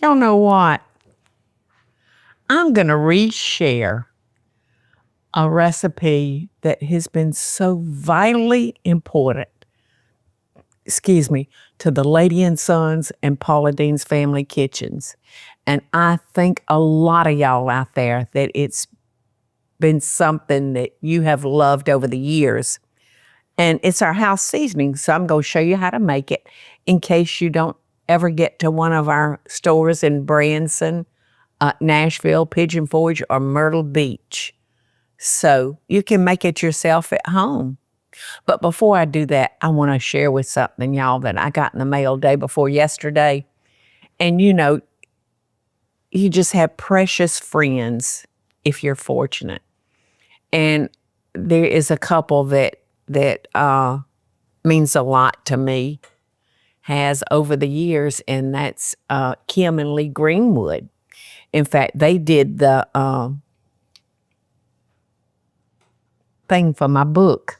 Y'all know what? I'm going to reshare a recipe that has been so vitally important, to the Lady and Sons and Paula Deen's family kitchens. And I think a lot of y'all out there that it's been something that you have loved over the years. And it's our house seasoning, so I'm going to show you how to make it in case you don't ever get to one of our stores in Branson, Nashville, Pigeon Forge, or Myrtle Beach. So you can make it yourself at home. But before I do that, I want to share with something, y'all, that I got in the mail day before yesterday. And you know, you just have precious friends if you're fortunate. And there is a couple that means a lot to me, has over the years, and that's Kim and Lee Greenwood. In fact, they did the thing for my book.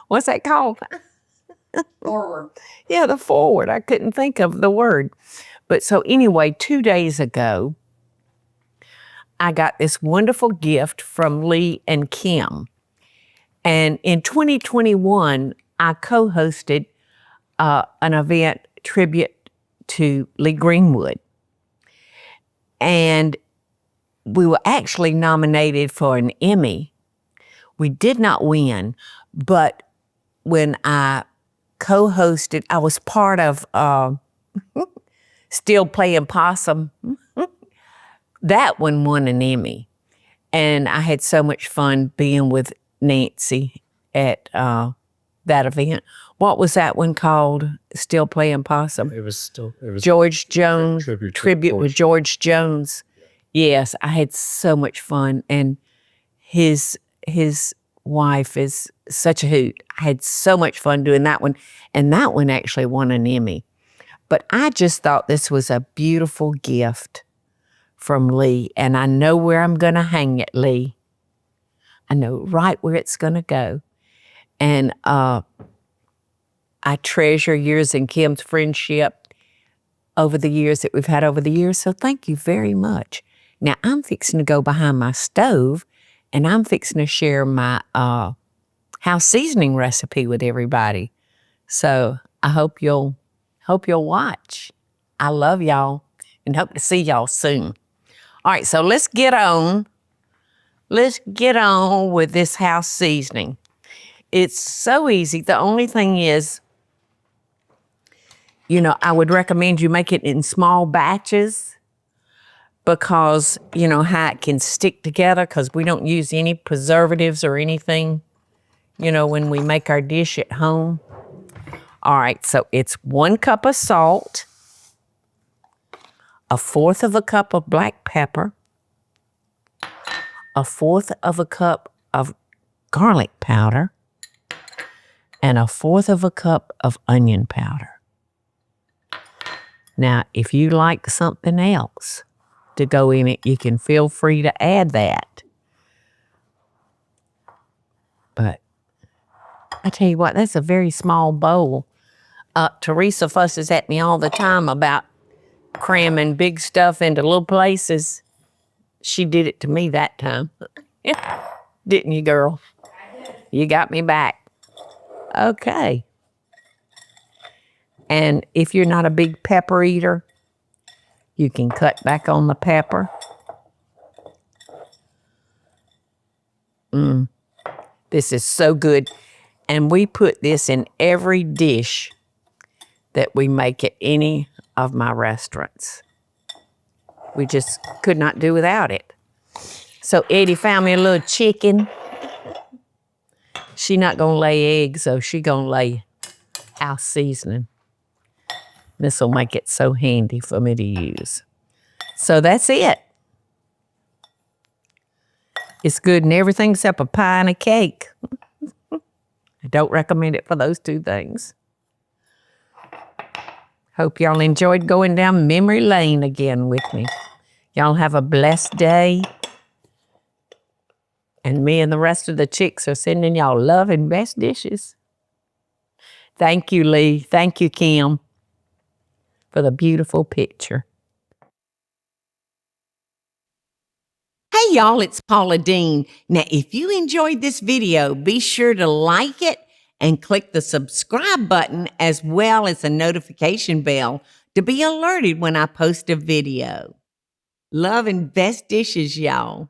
What's that called? Forward. Yeah, the forward. I couldn't think of the word. But so anyway, 2 days ago, I got this wonderful gift from Lee and Kim. And in 2021, I co-hosted an event tribute to Lee Greenwood. And we were actually nominated for an Emmy. We did not win, but when I co-hosted, I was part of Still Playing Possum. That one won an Emmy. And I had so much fun being with Nancy at that event. What was that one called? Still Playing Possum? It was George Jones, tribute with George. George Jones. Yes, I had so much fun. And his wife is such a hoot. I had so much fun doing that one. And that one actually won an Emmy. But I just thought this was a beautiful gift from Lee. And I know where I'm going to hang it, Lee. I know right where it's going to go. And I treasure yours and Kim's friendship over the years that we've had over the years. So thank you very much. Now I'm fixing to go behind my stove and I'm fixing to share my house seasoning recipe with everybody. So I hope you'll watch. I love y'all and hope to see y'all soon. All right, so let's get on. Let's get on with this house seasoning. It's so easy. The only thing is, you know, I would recommend you make it in small batches because, you know, how it can stick together because we don't use any preservatives or anything, you know, when we make our dish at home. All right, so it's 1 cup of salt, 1/4 of a cup of black pepper, 1/4 of a cup of garlic powder, and 1/4 of a cup of onion powder. Now, if you like something else to go in it, you can feel free to add that. But I tell you what, that's a very small bowl. Teresa fusses at me all the time about cramming big stuff into little places. She did it to me that time. Didn't you, girl? I did. You got me back. Okay. And if you're not a big pepper eater, you can cut back on the pepper. This is so good. And we put this in every dish that we make at any of my restaurants. We just could not do without it. So Eddie found me a little chicken. She not gonna lay eggs, so she gonna lay house seasoning. This will make it so handy for me to use. So that's it. It's good in everything except a pie and a cake. I don't recommend it for those 2 things. Hope y'all enjoyed going down memory lane again with me. Y'all have a blessed day. And me and the rest of the chicks are sending y'all love and best dishes. Thank you, Lee. Thank you, Kim, for the beautiful picture. Hey y'all, it's Paula Deen. Now, if you enjoyed this video, be sure to like it and click the subscribe button as well as the notification bell to be alerted when I post a video. Love and best dishes, y'all.